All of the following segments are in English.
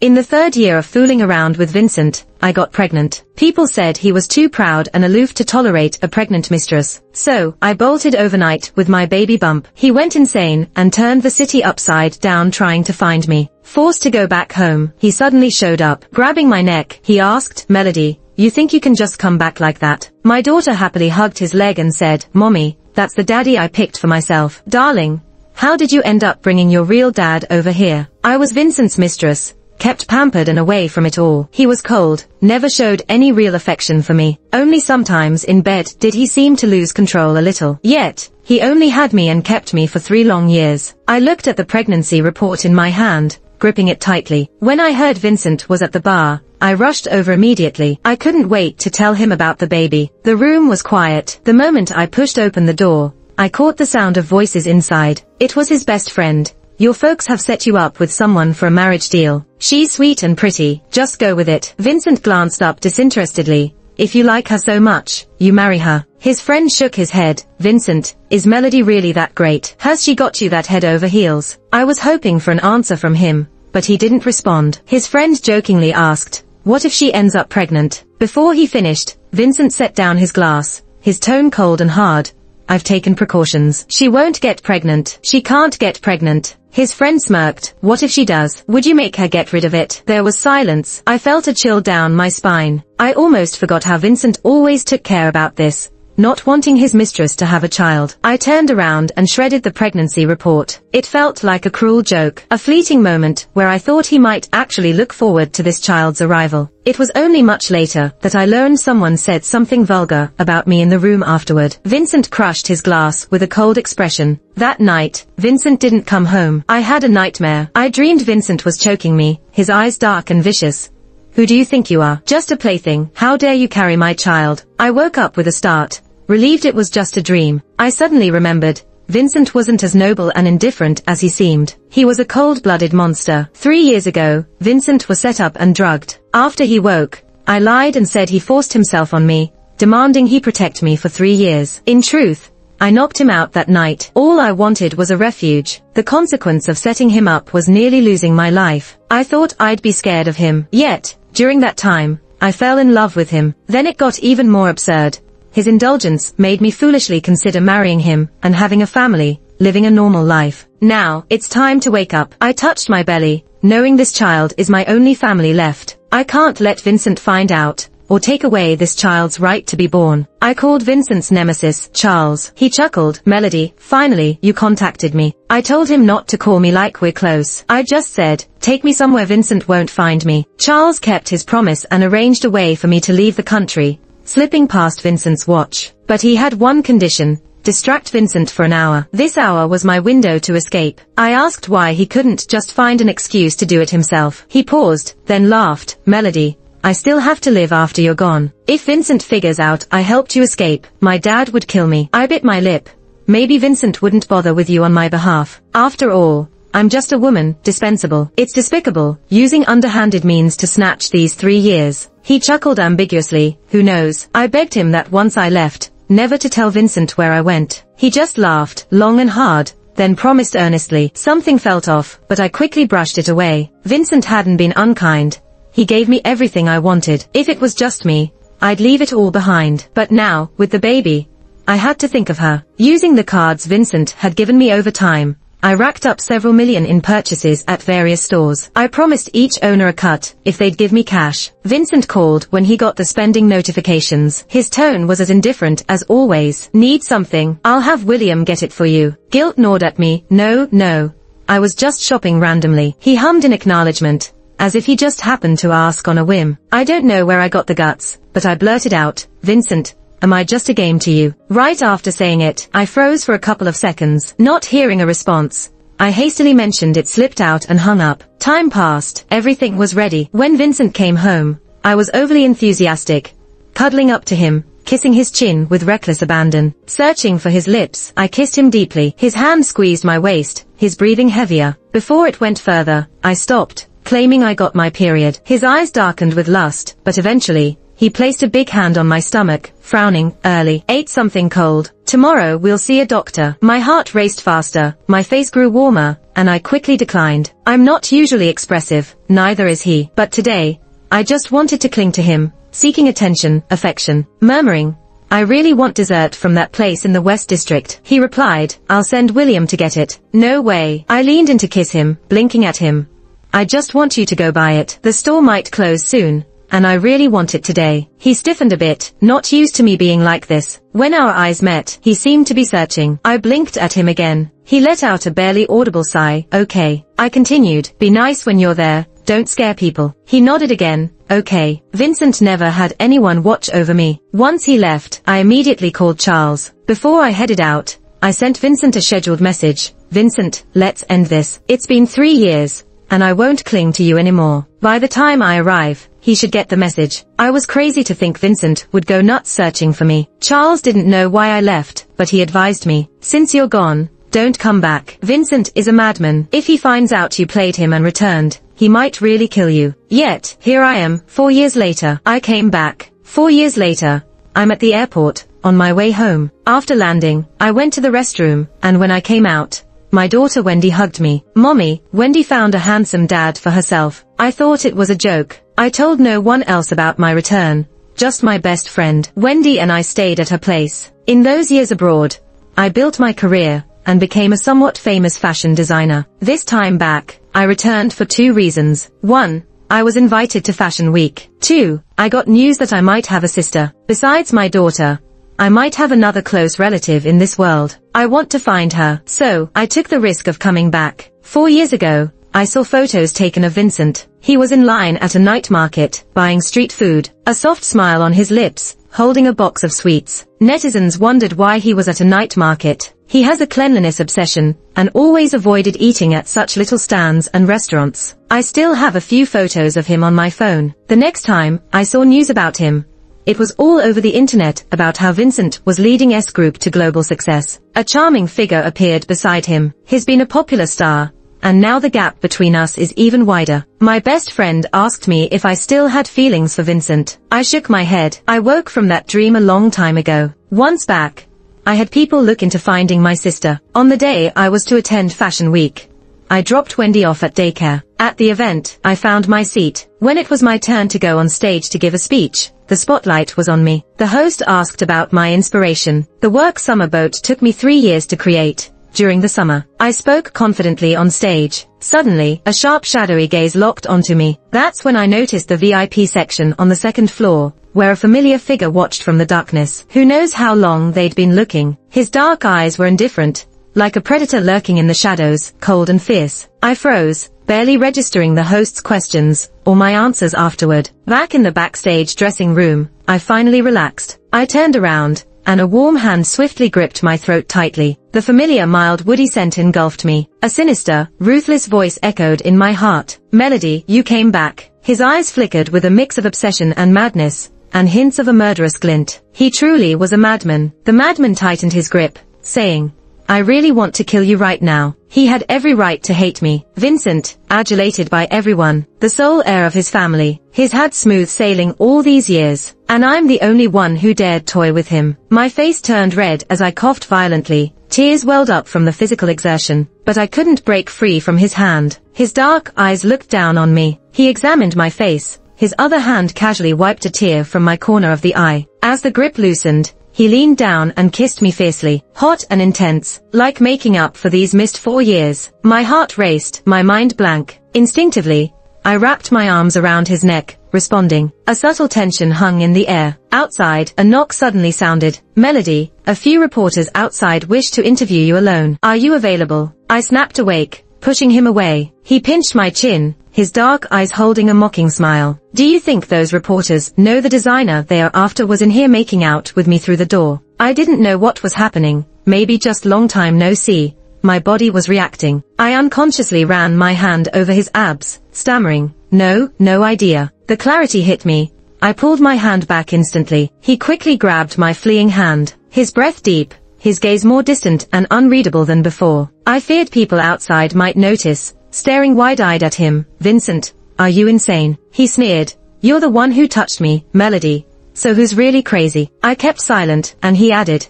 In the 3rd year of fooling around with Vincent, I got pregnant. People said he was too proud and aloof to tolerate a pregnant mistress. So, I bolted overnight with my baby bump. He went insane and turned the city upside down trying to find me. Forced to go back home, he suddenly showed up. Grabbing my neck, he asked, "Melody, you think you can just come back like that?" My daughter happily hugged his leg and said, "Mommy, that's the daddy I picked for myself." "Darling, how did you end up bringing your real dad over here?" I was Vincent's mistress, kept pampered and away from it all. He was cold, never showed any real affection for me. Only sometimes in bed did he seem to lose control a little. Yet, he only had me and kept me for 3 long years. I looked at the pregnancy report in my hand, gripping it tightly. When I heard Vincent was at the bar, I rushed over immediately. I couldn't wait to tell him about the baby. The room was quiet. The moment I pushed open the door, I caught the sound of voices inside. It was his best friend. "Your folks have set you up with someone for a marriage deal. She's sweet and pretty, just go with it." Vincent glanced up disinterestedly. "If you like her so much, you marry her." His friend shook his head. "Vincent, is Melody really that great? Has she got you that head over heels?" I was hoping for an answer from him, but he didn't respond. His friend jokingly asked, "What if she ends up pregnant?" Before he finished, Vincent set down his glass, his tone cold and hard. "I've taken precautions. She won't get pregnant. She can't get pregnant." His friend smirked. "What if she does? Would you make her get rid of it?" There was silence. I felt a chill down my spine. I almost forgot how Vincent always took care about this, not wanting his mistress to have a child. I turned around and shredded the pregnancy report. It felt like a cruel joke, a fleeting moment where I thought he might actually look forward to this child's arrival. It was only much later that I learned someone said something vulgar about me in the room afterward. Vincent crushed his glass with a cold expression. That night, Vincent didn't come home. I had a nightmare. I dreamed Vincent was choking me, his eyes dark and vicious. "Who do you think you are? Just a plaything. How dare you carry my child?" I woke up with a start, relieved it was just a dream. I suddenly remembered, Vincent wasn't as noble and indifferent as he seemed. He was a cold-blooded monster. 3 years ago, Vincent was set up and drugged. After he woke, I lied and said he forced himself on me, demanding he protect me for 3 years. In truth, I knocked him out that night. All I wanted was a refuge. The consequence of setting him up was nearly losing my life. I thought I'd be scared of him. Yet, during that time, I fell in love with him. Then it got even more absurd. His indulgence made me foolishly consider marrying him and having a family, living a normal life. Now, it's time to wake up. I touched my belly, knowing this child is my only family left. I can't let Vincent find out, or take away this child's right to be born. I called Vincent's nemesis, Charles. He chuckled. "Melody, finally, you contacted me." I told him not to call me like we're close. I just said, "Take me somewhere Vincent won't find me." Charles kept his promise and arranged a way for me to leave the country, slipping past Vincent's watch. But he had one condition: distract Vincent for an hour. This hour was my window to escape. I asked why he couldn't just find an excuse to do it himself. He paused, then laughed. "Melody, I still have to live after you're gone. If Vincent figures out I helped you escape, my dad would kill me." I bit my lip. Maybe Vincent wouldn't bother with you on my behalf. After all, I'm just a woman, dispensable. It's despicable, using underhanded means to snatch these 3 years. He chuckled ambiguously. "Who knows?" I begged him that once I left, never to tell Vincent where I went. He just laughed, long and hard, then promised earnestly. Something felt off, but I quickly brushed it away. Vincent hadn't been unkind. He gave me everything I wanted. If it was just me, I'd leave it all behind. But now, with the baby, I had to think of her. Using the cards Vincent had given me over time, I racked up several million in purchases at various stores. I promised each owner a cut if they'd give me cash. Vincent called when he got the spending notifications. His tone was as indifferent as always. "Need something? I'll have William get it for you." Guilt gnawed at me. No. I was just shopping randomly. He hummed in acknowledgement, as if he just happened to ask on a whim. I don't know where I got the guts, but I blurted out, "Vincent, am I just a game to you?" Right after saying it, I froze for a couple of seconds. Not hearing a response, I hastily mentioned it, slipped out and hung up. Time passed. Everything was ready. When Vincent came home, I was overly enthusiastic, cuddling up to him, kissing his chin with reckless abandon. Searching for his lips, I kissed him deeply. His hand squeezed my waist, his breathing heavier. Before it went further, I stopped, claiming I got my period. His eyes darkened with lust, but eventually, he placed a big hand on my stomach, frowning. Early. Ate something cold. Tomorrow we'll see a doctor. My heart raced faster, my face grew warmer, and I quickly declined. I'm not usually expressive, neither is he. But today, I just wanted to cling to him, seeking attention, affection, murmuring, I really want dessert from that place in the West District. He replied, I'll send William to get it. No way. I leaned in to kiss him, blinking at him. I just want you to go buy it. The store might close soon, and I really want it today. He stiffened a bit, not used to me being like this. When our eyes met, he seemed to be searching. I blinked at him again. He let out a barely audible sigh. Okay. I continued, be nice when you're there, don't scare people. He nodded again. Okay. Vincent never had anyone watch over me. Once he left, I immediately called Charles. Before I headed out, I sent Vincent a scheduled message. Vincent, let's end this. It's been 3 years, and I won't cling to you anymore. By the time I arrive, he should get the message. I was crazy to think Vincent would go nuts searching for me. Charles didn't know why I left, but he advised me, since you're gone, don't come back. Vincent is a madman. If he finds out you played him and returned, he might really kill you. Yet, here I am, 4 years later. I came back. 4 years later, I'm at the airport, on my way home. After landing, I went to the restroom, and when I came out, my daughter Wendy hugged me. Mommy, Wendy found a handsome dad for herself. I thought it was a joke. I told no one else about my return, just my best friend. Wendy and I stayed at her place. In those years abroad, I built my career, and became a somewhat famous fashion designer. This time back, I returned for 2 reasons. 1, I was invited to Fashion Week. 2, I got news that I might have a sister. Besides my daughter, I might have another close relative in this world. I want to find her. So, I took the risk of coming back. 4 years ago, I saw photos taken of Vincent. He was in line at a night market, buying street food, a soft smile on his lips, holding a box of sweets. Netizens wondered why he was at a night market. He has a cleanliness obsession, and always avoided eating at such little stands and restaurants. I still have a few photos of him on my phone. The next time I saw news about him, it was all over the internet about how Vincent was leading S Group to global success. A charming figure appeared beside him. He's been a popular star, and now the gap between us is even wider. My best friend asked me if I still had feelings for Vincent. I shook my head. I woke from that dream a long time ago. Once back, I had people look into finding my sister. On the day I was to attend Fashion Week, I dropped Wendy off at daycare. At the event, I found my seat. When it was my turn to go on stage to give a speech, the spotlight was on me. The host asked about my inspiration. The work summer boat took me 3 years to create. During the summer, I spoke confidently on stage. Suddenly, a sharp shadowy gaze locked onto me. That's when I noticed the VIP section on the 2nd floor, where a familiar figure watched from the darkness. Who knows how long they'd been looking? His dark eyes were indifferent, like a predator lurking in the shadows, cold and fierce. I froze, barely registering the host's questions, or my answers afterward. Back in the backstage dressing room, I finally relaxed. I turned around, and a warm hand swiftly gripped my throat tightly. The familiar mild woody scent engulfed me. A sinister, ruthless voice echoed in my heart. Melody, you came back. His eyes flickered with a mix of obsession and madness, and hints of a murderous glint. He truly was a madman. The madman tightened his grip, saying, I really want to kill you right now. He had every right to hate me. Vincent, adulated by everyone, the sole heir of his family, he's had smooth sailing all these years, and I'm the only one who dared toy with him. My face turned red as I coughed violently. Tears welled up from the physical exertion, but I couldn't break free from his hand. His dark eyes looked down on me. He examined my face. His other hand casually wiped a tear from my corner of the eye. As the grip loosened, he leaned down and kissed me fiercely, hot and intense, like making up for these missed 4 years. My heart raced, my mind blank. Instinctively, I wrapped my arms around his neck, responding. A subtle tension hung in the air. Outside, a knock suddenly sounded. Melody, a few reporters outside wish to interview you alone. Are you available? I snapped awake, pushing him away. He pinched my chin, his dark eyes holding a mocking smile. Do you think those reporters know the designer they are after was in here making out with me through the door? I didn't know what was happening, maybe just long time no see. My body was reacting. I unconsciously ran my hand over his abs, stammering, no idea. The clarity hit me. I pulled my hand back instantly. He quickly grabbed my fleeing hand, his breath deep, his gaze more distant and unreadable than before. I feared people outside might notice, staring wide-eyed at him. Vincent, are you insane? He sneered. You're the one who touched me, Melody. So who's really crazy? I kept silent, and he added,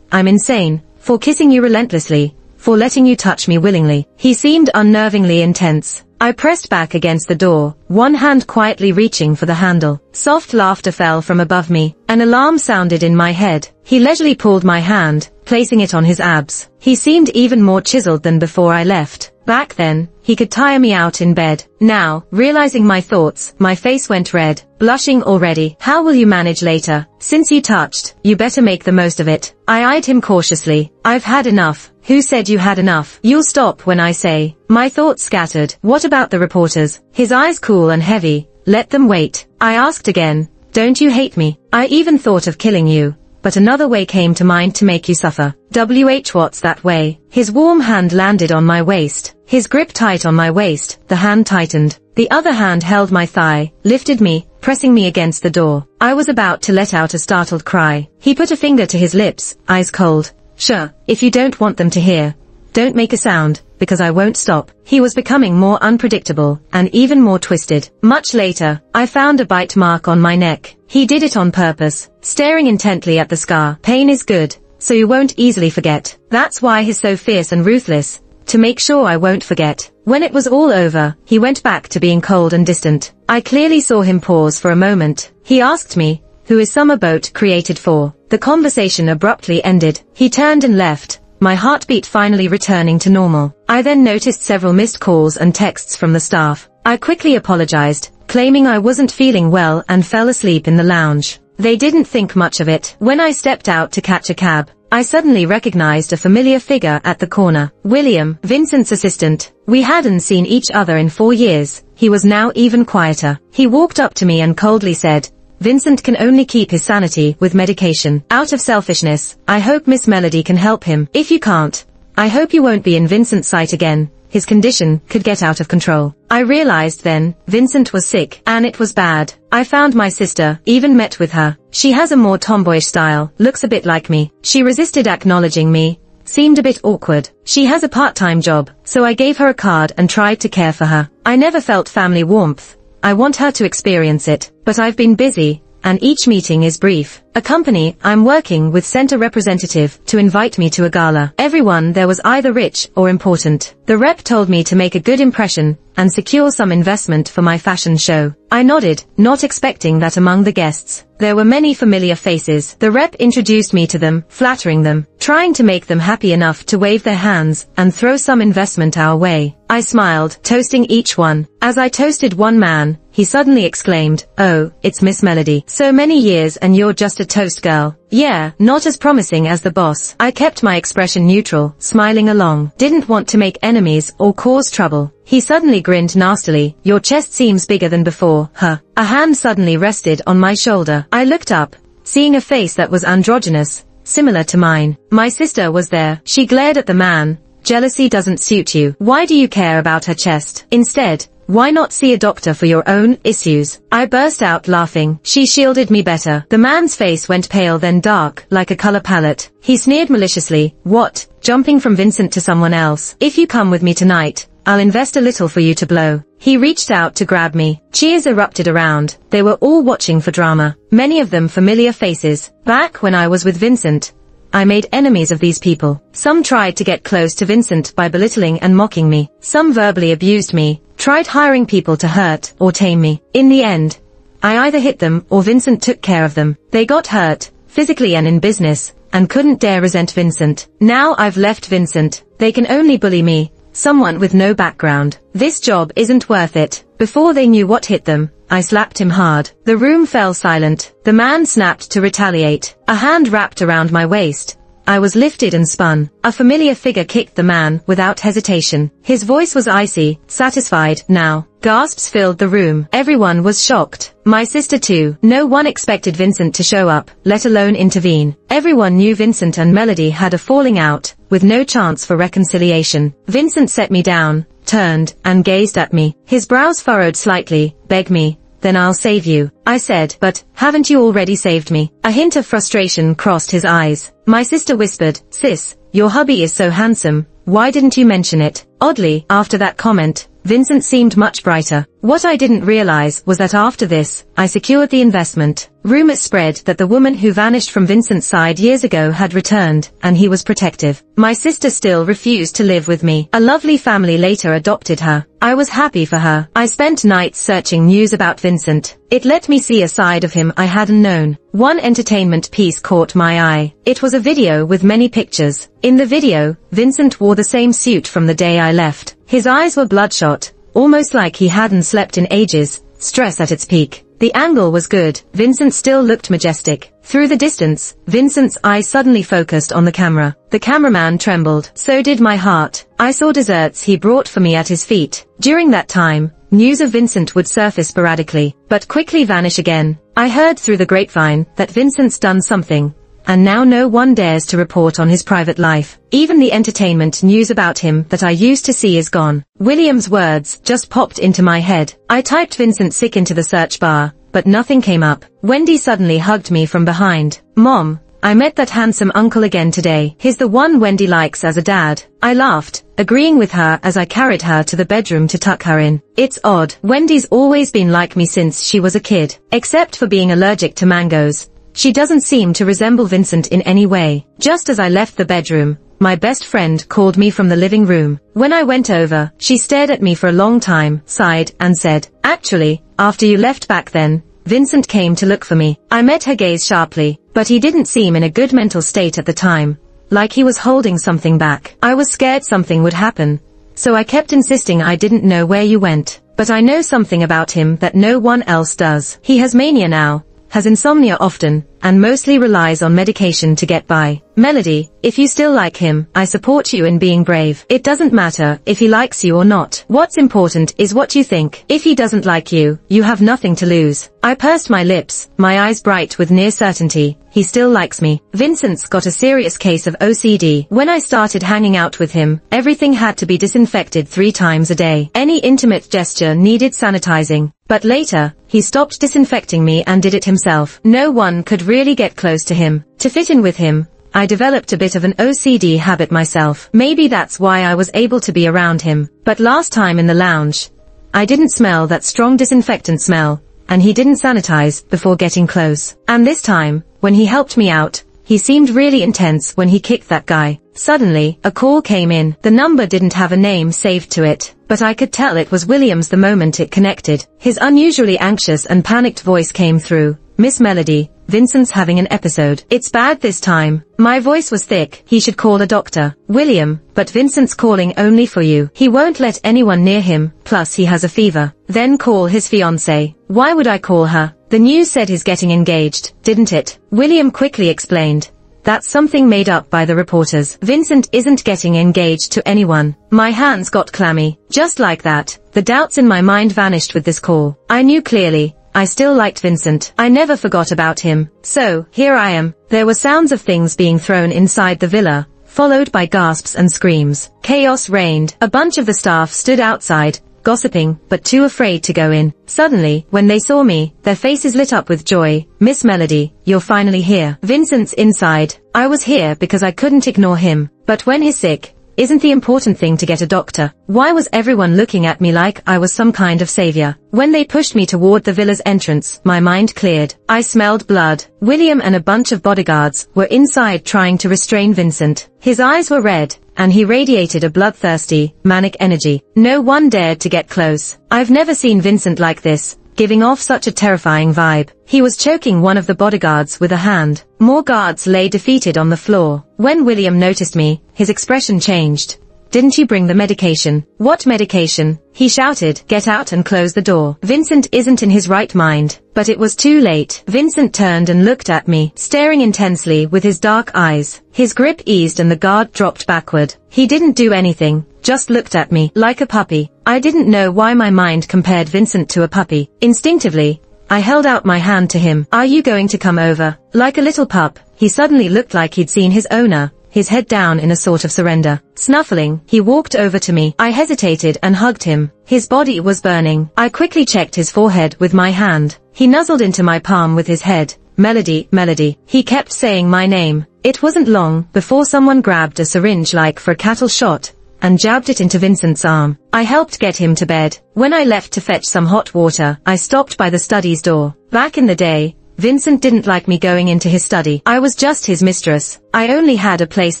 I'm insane, for kissing you relentlessly, for letting you touch me willingly. He seemed unnervingly intense. I pressed back against the door, one hand quietly reaching for the handle. Soft laughter fell from above me. An alarm sounded in my head. He leisurely pulled my hand, placing it on his abs. He seemed even more chiseled than before I left. Back then, he could tire me out in bed. Now, realizing my thoughts, my face went red, blushing already. How will you manage later? Since you touched, you better make the most of it. I eyed him cautiously. I've had enough. Who said you had enough? You'll stop when I say. My thoughts scattered. What about the reporters? His eyes cool and heavy. Let them wait. I asked again. Don't you hate me? I even thought of killing you. But another way came to mind to make you suffer. What's that way? His warm hand landed on my waist. His grip tight on my waist, the hand tightened. The other hand held my thigh, lifted me, pressing me against the door. I was about to let out a startled cry. He put a finger to his lips, eyes cold. Sure, if you don't want them to hear. Don't make a sound, because I won't stop. He was becoming more unpredictable, and even more twisted. Much later, I found a bite mark on my neck. He did it on purpose, staring intently at the scar. Pain is good, so you won't easily forget. That's why he's so fierce and ruthless, to make sure I won't forget. When it was all over, he went back to being cold and distant. I clearly saw him pause for a moment. He asked me, who is summer boat created for? The conversation abruptly ended. He turned and left, my heartbeat finally returning to normal. I then noticed several missed calls and texts from the staff. I quickly apologized, claiming I wasn't feeling well and fell asleep in the lounge. They didn't think much of it. When I stepped out to catch a cab, I suddenly recognized a familiar figure at the corner. William, Vincent's assistant. We hadn't seen each other in 4 years. He was now even quieter. He walked up to me and coldly said, Vincent can only keep his sanity with medication. Out of selfishness, I hope Miss Melody can help him. If you can't, I hope you won't be in Vincent's sight again. His condition could get out of control. I realized then, Vincent was sick, and it was bad. I found my sister, even met with her. She has a more tomboyish style, looks a bit like me. She resisted acknowledging me, seemed a bit awkward. She has a part-time job, so I gave her a card and tried to care for her. I never felt family warmth. I want her to experience it, but I've been busy, and each meeting is brief. A company I'm working with sent a representative to invite me to a gala. Everyone there was either rich or important. The rep told me to make a good impression and secure some investment for my fashion show. I nodded, not expecting that among the guests there were many familiar faces. The rep introduced me to them, flattering them, trying to make them happy enough to wave their hands and throw some investment our way. I smiled, toasting each one. As I toasted one man, he suddenly exclaimed, "Oh, it's Miss Melody. So many years and you're just a toast girl." Yeah, not as promising as the boss. I kept my expression neutral, smiling along. Didn't want to make enemies or cause trouble. He suddenly grinned nastily. Your chest seems bigger than before, huh? A hand suddenly rested on my shoulder. I looked up, seeing a face that was androgynous, similar to mine. My sister was there. She glared at the man. Jealousy doesn't suit you. Why do you care about her chest? Instead, why not see a doctor for your own issues? I burst out laughing. She shielded me better. The man's face went pale then dark, like a color palette. He sneered maliciously. What? Jumping from Vincent to someone else? If you come with me tonight, I'll invest a little for you to blow. He reached out to grab me. Cheers erupted around. They were all watching for drama. Many of them familiar faces. Back when I was with Vincent, I made enemies of these people. Some tried to get close to Vincent by belittling and mocking me. Some verbally abused me, tried hiring people to hurt or tame me. In the end, I either hit them or Vincent took care of them. They got hurt, physically and in business, and couldn't dare resent Vincent. Now I've left Vincent. They can only bully me, someone with no background. This job isn't worth it. Before they knew what hit them, I slapped him hard. The room fell silent. The man snapped to retaliate. A hand wrapped around my waist. I was lifted and spun. A familiar figure kicked the man without hesitation. His voice was icy, satisfied. Now. Gasps filled the room. Everyone was shocked. My sister too. No one expected Vincent to show up, let alone intervene. Everyone knew Vincent and Melody had a falling out, with no chance for reconciliation. Vincent set me down, turned, and gazed at me. His brows furrowed slightly. Beg me, then I'll save you. I said, but, haven't you already saved me? A hint of frustration crossed his eyes. My sister whispered, Sis, your hubby is so handsome, why didn't you mention it? Oddly, after that comment, Vincent seemed much brighter. What I didn't realize was that after this, I secured the investment. Rumors spread that the woman who vanished from Vincent's side years ago had returned, and he was protective. My sister still refused to live with me. A lovely family later adopted her. I was happy for her. I spent nights searching news about Vincent. It let me see a side of him I hadn't known. One entertainment piece caught my eye. It was a video with many pictures. In the video, Vincent wore the same suit from the day I left. His eyes were bloodshot, almost like he hadn't slept in ages, stress at its peak. The angle was good. Vincent still looked majestic. Through the distance, Vincent's eyes suddenly focused on the camera. The cameraman trembled. So did my heart. I saw desserts he brought for me at his feet. During that time, news of Vincent would surface sporadically, but quickly vanish again. I heard through the grapevine that Vincent's done something, and now no one dares to report on his private life. Even the entertainment news about him that I used to see is gone. William's words just popped into my head. I typed Vincent sick into the search bar, but nothing came up. Wendy suddenly hugged me from behind. Mom, I met that handsome uncle again today. He's the one Wendy likes as a dad. I laughed, agreeing with her as I carried her to the bedroom to tuck her in. It's odd. Wendy's always been like me since she was a kid, except for being allergic to mangoes. She doesn't seem to resemble Vincent in any way. Just as I left the bedroom, my best friend called me from the living room. When I went over, she stared at me for a long time, sighed, and said, "Actually, after you left back then, Vincent came to look for me." I met her gaze sharply, but he didn't seem in a good mental state at the time, like he was holding something back. I was scared something would happen, so I kept insisting I didn't know where you went. But I know something about him that no one else does. He has mania now, has insomnia often, and mostly relies on medication to get by. Melody, if you still like him, I support you in being brave. It doesn't matter if he likes you or not. What's important is what you think. If he doesn't like you, you have nothing to lose. I pursed my lips, my eyes bright with near certainty. He still likes me. Vincent's got a serious case of OCD. When I started hanging out with him, everything had to be disinfected 3 times a day. Any intimate gesture needed sanitizing. But later, he stopped disinfecting me and did it himself. No one could really get close to him. To fit in with him, I developed a bit of an OCD habit myself. Maybe that's why I was able to be around him. But last time in the lounge, I didn't smell that strong disinfectant smell, and he didn't sanitize before getting close. And this time, when he helped me out, he seemed really intense when he kicked that guy. Suddenly, a call came in. The number didn't have a name saved to it, but I could tell it was William's the moment it connected. His unusually anxious and panicked voice came through. "Miss Melody, Vincent's having an episode. It's bad this time." My voice was thick. "He should call a doctor." "William, but Vincent's calling only for you. He won't let anyone near him, plus he has a fever." "Then call his fiancée." "Why would I call her? The news said he's getting engaged, didn't it?" William quickly explained. "That's something made up by the reporters. Vincent isn't getting engaged to anyone." My hands got clammy. Just like that, the doubts in my mind vanished with this call. I knew clearly, I still liked Vincent. I never forgot about him. So, here I am. There were sounds of things being thrown inside the villa, followed by gasps and screams. Chaos reigned. A bunch of the staff stood outside, gossiping, but too afraid to go in. Suddenly, when they saw me, their faces lit up with joy. "Miss Melody, you're finally here." Vincent's inside. I was here because I couldn't ignore him. But when he's sick, isn't the important thing to get a doctor? Why was everyone looking at me like I was some kind of savior? When they pushed me toward the villa's entrance, my mind cleared. I smelled blood. William and a bunch of bodyguards were inside trying to restrain Vincent. His eyes were red, and he radiated a bloodthirsty, manic energy. No one dared to get close. I've never seen Vincent like this, giving off such a terrifying vibe. He was choking one of the bodyguards with a hand. More guards lay defeated on the floor. When William noticed me, his expression changed. "Didn't you bring the medication?" "What medication?" he shouted. "Get out and close the door." Vincent isn't in his right mind. But it was too late. Vincent turned and looked at me, staring intensely with his dark eyes. His grip eased and the guard dropped backward. He didn't do anything, just looked at me like a puppy. I didn't know why my mind compared Vincent to a puppy. Instinctively, I held out my hand to him. "Are you going to come over?" Like a little pup, he suddenly looked like he'd seen his owner, his head down in a sort of surrender. Snuffling, he walked over to me. I hesitated and hugged him. His body was burning. I quickly checked his forehead with my hand. He nuzzled into my palm with his head. "Melody, Melody." He kept saying my name. It wasn't long before someone grabbed a syringe like for a cattle shot, and jabbed it into Vincent's arm. I helped get him to bed. When I left to fetch some hot water, I stopped by the study's door. Back in the day, Vincent didn't like me going into his study. I was just his mistress. I only had a place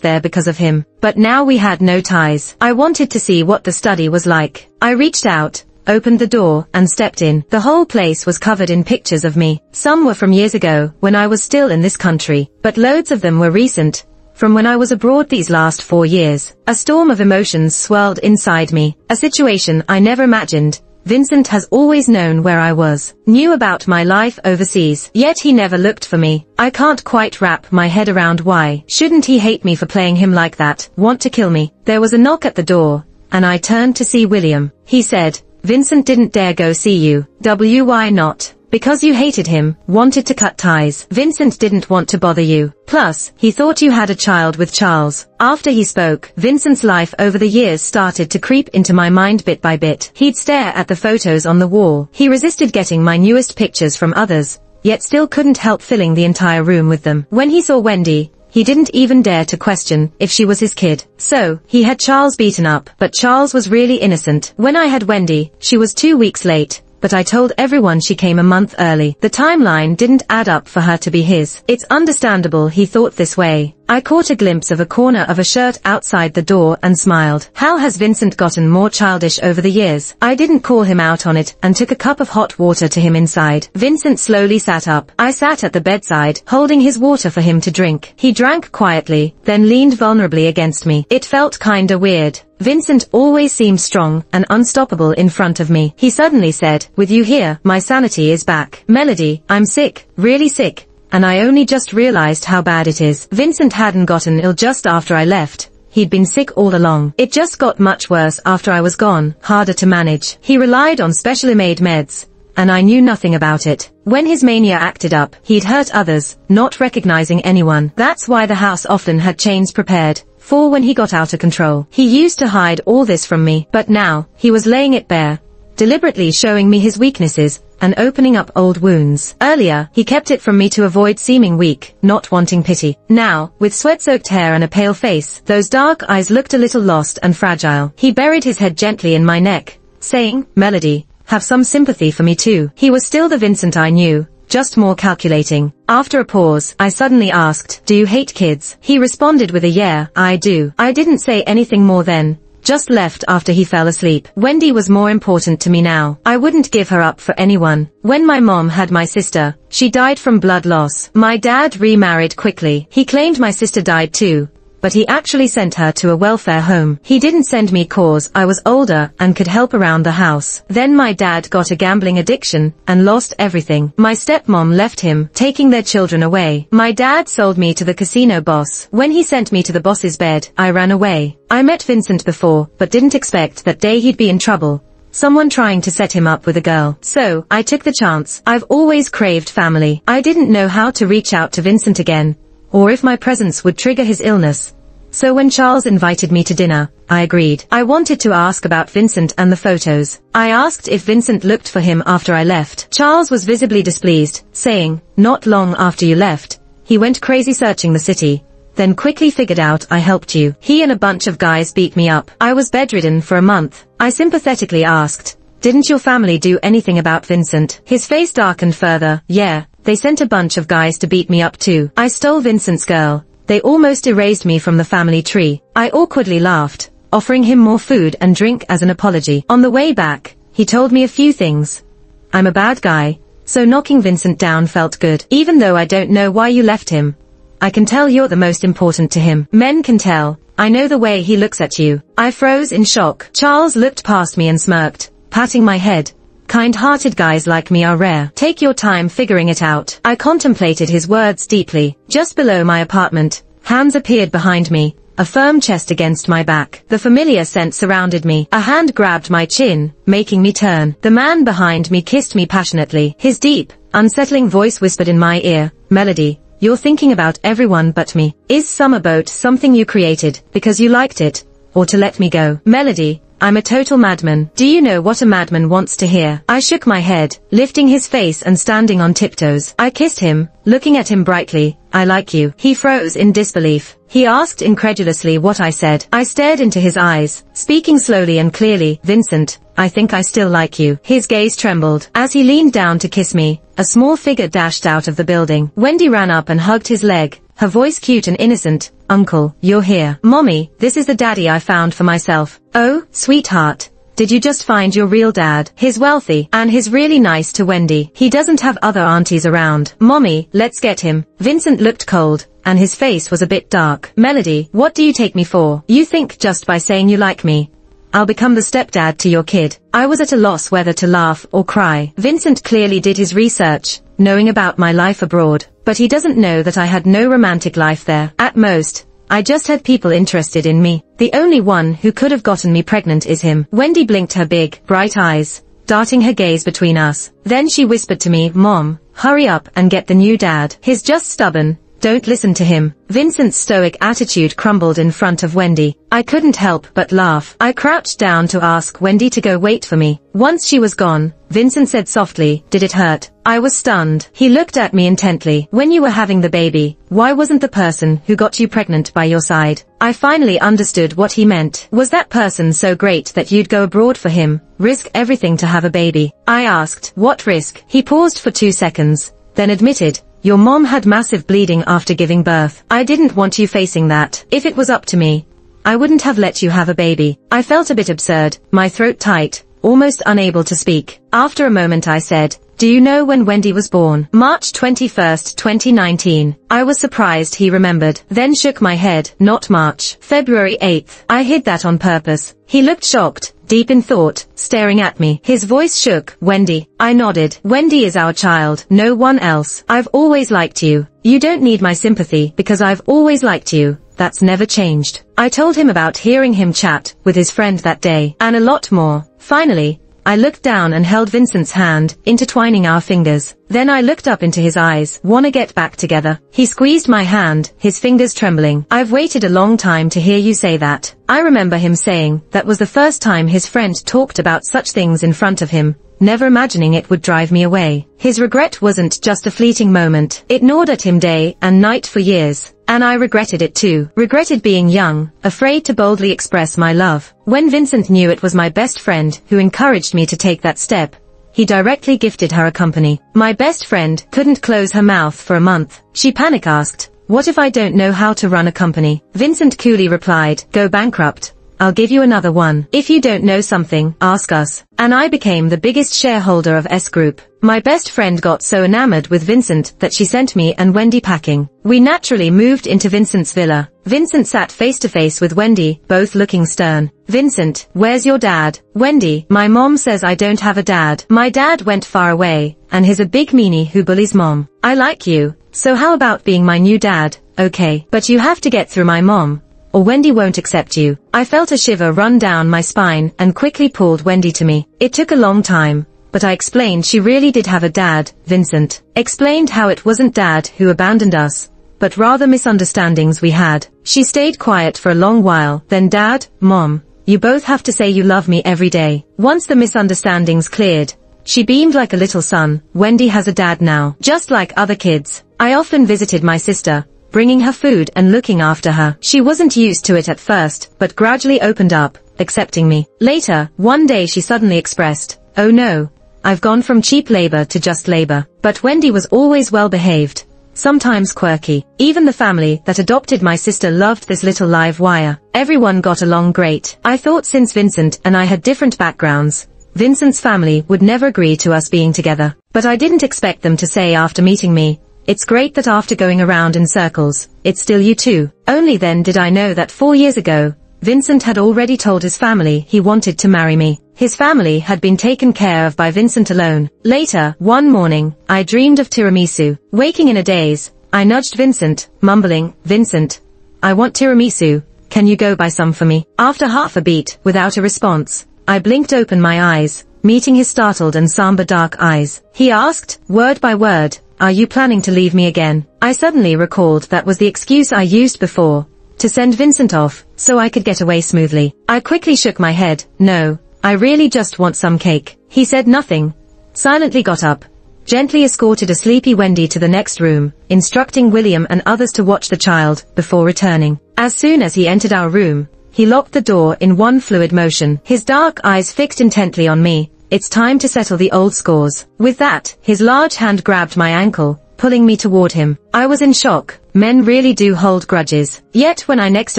there because of him. But now we had no ties. I wanted to see what the study was like. I reached out, opened the door, and stepped in. The whole place was covered in pictures of me. Some were from years ago, when I was still in this country, but loads of them were recent, from when I was abroad these last 4 years. A storm of emotions swirled inside me, a situation I never imagined. Vincent has always known where I was, knew about my life overseas, yet he never looked for me. I can't quite wrap my head around why. Shouldn't he hate me for playing him like that, want to kill me? There was a knock at the door, and I turned to see William. He said, "Vincent didn't dare go see you. Why not? Because you hated him, wanted to cut ties. Vincent didn't want to bother you. Plus, he thought you had a child with Charles." After he spoke, Vincent's life over the years started to creep into my mind bit by bit. He'd stare at the photos on the wall. He resisted getting my newest pictures from others, yet still couldn't help filling the entire room with them. When he saw Wendy, he didn't even dare to question if she was his kid. So, he had Charles beaten up, but Charles was really innocent. When I had Wendy, she was 2 weeks late, but I told everyone she came a month early. The timeline didn't add up for her to be his. It's understandable he thought this way. I caught a glimpse of a corner of a shirt outside the door and smiled. How has Vincent gotten more childish over the years? I didn't call him out on it and took a cup of hot water to him inside. Vincent slowly sat up. I sat at the bedside, holding his water for him to drink. He drank quietly, then leaned vulnerably against me. It felt kinda weird. Vincent always seemed strong and unstoppable in front of me. He suddenly said, "With you here, my sanity is back. Melody, I'm sick, really sick. And I only just realized how bad it is." Vincent hadn't gotten ill just after I left. He'd been sick all along. It just got much worse after I was gone, harder to manage. He relied on specially made meds, and I knew nothing about it. When his mania acted up, he'd hurt others, not recognizing anyone. That's why the house often had chains prepared for when he got out of control. He used to hide all this from me, but now, he was laying it bare, deliberately showing me his weaknesses, and opening up old wounds. Earlier, he kept it from me to avoid seeming weak, not wanting pity. Now, with sweat-soaked hair and a pale face, those dark eyes looked a little lost and fragile. He buried his head gently in my neck, saying, "Melody, have some sympathy for me too." He was still the Vincent I knew, just more calculating. After a pause, I suddenly asked, "Do you hate kids?" He responded with a "Yeah, I do." I didn't say anything more then. Just left after he fell asleep. Wendy was more important to me now. I wouldn't give her up for anyone. When my mom had my sister, she died from blood loss. My dad remarried quickly. He claimed my sister died too, but he actually sent her to a welfare home. He didn't send me cause I was older and could help around the house. Then my dad got a gambling addiction and lost everything. My stepmom left him, taking their children away. My dad sold me to the casino boss. When he sent me to the boss's bed, I ran away. I met Vincent before, but didn't expect that day he'd be in trouble. Someone trying to set him up with a girl. So, I took the chance. I've always craved family. I didn't know how to reach out to Vincent again, or if my presence would trigger his illness. So when Charles invited me to dinner, I agreed. I wanted to ask about Vincent and the photos. I asked if Vincent looked for him after I left. Charles was visibly displeased, saying, "Not long after you left, he went crazy searching the city, then quickly figured out I helped you. He and a bunch of guys beat me up. I was bedridden for a month." I sympathetically asked, "Didn't your family do anything about Vincent?" His face darkened further. "Yeah, they sent a bunch of guys to beat me up too. I stole Vincent's girl. They almost erased me from the family tree." I awkwardly laughed, offering him more food and drink as an apology. On the way back, he told me a few things. "I'm a bad guy, so knocking Vincent down felt good. Even though I don't know why you left him, I can tell you're the most important to him. Men can tell. I know the way he looks at you." I froze in shock. Charles looked past me and smirked, patting my head. "Kind-hearted guys like me are rare. Take your time figuring it out." I contemplated his words deeply. Just below my apartment, hands appeared behind me, a firm chest against my back. The familiar scent surrounded me. A hand grabbed my chin, making me turn. The man behind me kissed me passionately. His deep, unsettling voice whispered in my ear, "Melody, you're thinking about everyone but me. Is summer boat something you created because you liked it, or to let me go?" "Melody, I'm a total madman. Do you know what a madman wants to hear? I shook my head, lifting his face and standing on tiptoes. I kissed him, looking at him brightly. I like you. He froze in disbelief. He asked incredulously what I said. I stared into his eyes, speaking slowly and clearly. Vincent, I think I still like you. His gaze trembled. As he leaned down to kiss me, a small figure dashed out of the building. Wendy ran up and hugged his leg, her voice cute and innocent. Uncle, you're here. Mommy, this is the daddy I found for myself. Oh, sweetheart. Did you just find your real dad? He's wealthy, and he's really nice to Wendy. He doesn't have other aunties around. Mommy, let's get him. Vincent looked cold, and his face was a bit dark. Melody, what do you take me for? You think just by saying you like me, I'll become the stepdad to your kid? I was at a loss whether to laugh or cry. Vincent clearly did his research, knowing about my life abroad, but he doesn't know that I had no romantic life there. At most, I just had people interested in me. The only one who could have gotten me pregnant is him. Wendy blinked her big, bright eyes, darting her gaze between us. Then she whispered to me, Mom, hurry up and get the new dad. He's just stubborn. Don't listen to him. Vincent's stoic attitude crumbled in front of Wendy. I couldn't help but laugh. I crouched down to ask Wendy to go wait for me. Once she was gone, Vincent said softly, did it hurt? I was stunned. He looked at me intently. When you were having the baby, why wasn't the person who got you pregnant by your side? I finally understood what he meant. Was that person so great that you'd go abroad for him, risk everything to have a baby? I asked, what risk? He paused for 2 seconds, then admitted, your mom had massive bleeding after giving birth. I didn't want you facing that. If it was up to me, I wouldn't have let you have a baby. I felt a bit absurd, my throat tight, almost unable to speak. After a moment I said, do you know when Wendy was born? March 21st, 2019. I was surprised he remembered, then shook my head. Not March. February 8th. I hid that on purpose. He looked shocked, deep in thought, staring at me. His voice shook. Wendy. I nodded. Wendy is our child, no one else. I've always liked you. You don't need my sympathy because I've always liked you. That's never changed. I told him about hearing him chat with his friend that day, and a lot more. Finally, I looked down and held Vincent's hand, intertwining our fingers. Then I looked up into his eyes. Wanna get back together? He squeezed my hand, his fingers trembling. I've waited a long time to hear you say that. I remember him saying that was the first time his friend talked about such things in front of him, never imagining it would drive me away. His regret wasn't just a fleeting moment. It gnawed at him day and night for years. And I regretted it too. Regretted being young, afraid to boldly express my love. When Vincent knew it was my best friend who encouraged me to take that step, he directly gifted her a company. My best friend couldn't close her mouth for a month. She panic asked, what if I don't know how to run a company? Vincent coolly replied, go bankrupt. I'll give you another one. If you don't know something, ask us. And I became the biggest shareholder of S Group. My best friend got so enamored with Vincent that she sent me and Wendy packing. We naturally moved into Vincent's villa. Vincent sat face to face with Wendy, both looking stern. Vincent, where's your dad? Wendy, my mom says I don't have a dad. My dad went far away, and he's a big meanie who bullies mom. I like you, so how about being my new dad? Okay, but you have to get through my mom, or Wendy won't accept you. I felt a shiver run down my spine and quickly pulled Wendy to me. It took a long time, but I explained she really did have a dad. Vincent explained how it wasn't dad who abandoned us, but rather misunderstandings we had. She stayed quiet for a long while, then Dad, Mom, you both have to say you love me every day. Once the misunderstandings cleared, she beamed like a little son. Wendy has a dad now, just like other kids. I often visited my sister, bringing her food and looking after her. She wasn't used to it at first, but gradually opened up, accepting me. Later, one day she suddenly expressed, oh no, I've gone from cheap labor to just labor. But Wendy was always well behaved, sometimes quirky. Even the family that adopted my sister loved this little live wire. Everyone got along great. I thought since Vincent and I had different backgrounds, Vincent's family would never agree to us being together. But I didn't expect them to say after meeting me, it's great that after going around in circles, it's still you too. Only then did I know that 4 years ago, Vincent had already told his family he wanted to marry me. His family had been taken care of by Vincent alone. Later, one morning, I dreamed of tiramisu. Waking in a daze, I nudged Vincent, mumbling, Vincent, I want tiramisu, can you go buy some for me? After half a beat, without a response, I blinked open my eyes, meeting his startled and somber dark eyes. He asked, word by word, are you planning to leave me again? I suddenly recalled that was the excuse I used before, to send Vincent off, so I could get away smoothly. I quickly shook my head. No, I really just want some cake. He said nothing, silently got up, gently escorted a sleepy Wendy to the next room, instructing William and others to watch the child, before returning. As soon as he entered our room, he locked the door in one fluid motion, his dark eyes fixed intently on me. It's time to settle the old scores. With that, his large hand grabbed my ankle, pulling me toward him. I was in shock. Men really do hold grudges. Yet when I next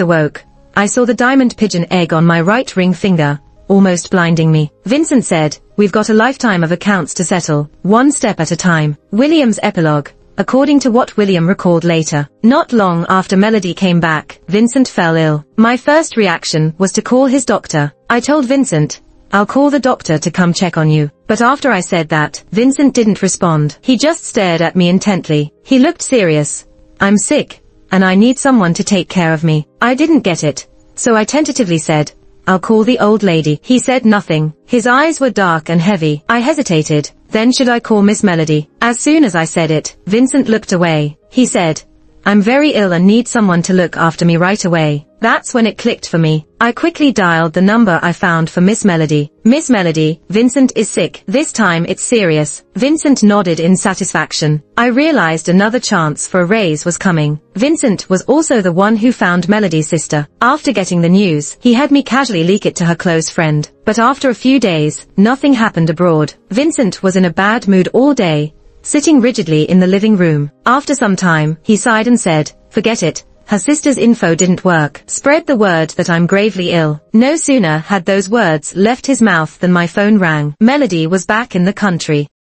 awoke, I saw the diamond pigeon egg on my right ring finger, almost blinding me. Vincent said, "We've got a lifetime of accounts to settle, one step at a time." William's epilogue. According to what William recalled later, not long after Melody came back, Vincent fell ill. My first reaction was to call his doctor. I told Vincent, "I'll call the doctor to come check on you." But after I said that, Vincent didn't respond. He just stared at me intently. He looked serious. "I'm sick, and I need someone to take care of me." I didn't get it, so I tentatively said, "I'll call the old lady." He said nothing. His eyes were dark and heavy. I hesitated. Then should I call Miss Melody? As soon as I said it, Vincent looked away. He said, "I'm very ill and need someone to look after me right away." That's when it clicked for me. I quickly dialed the number I found for Miss Melody. "Miss Melody, Vincent is sick. This time it's serious." Vincent nodded in satisfaction. I realized another chance for a raise was coming. Vincent was also the one who found Melody's sister. After getting the news, he had me casually leak it to her close friend. But after a few days, nothing happened abroad. Vincent was in a bad mood all day, sitting rigidly in the living room. After some time, he sighed and said, "Forget it. Her sister's info didn't work. Spread the word that I'm gravely ill." No sooner had those words left his mouth than my phone rang. Melody was back in the country.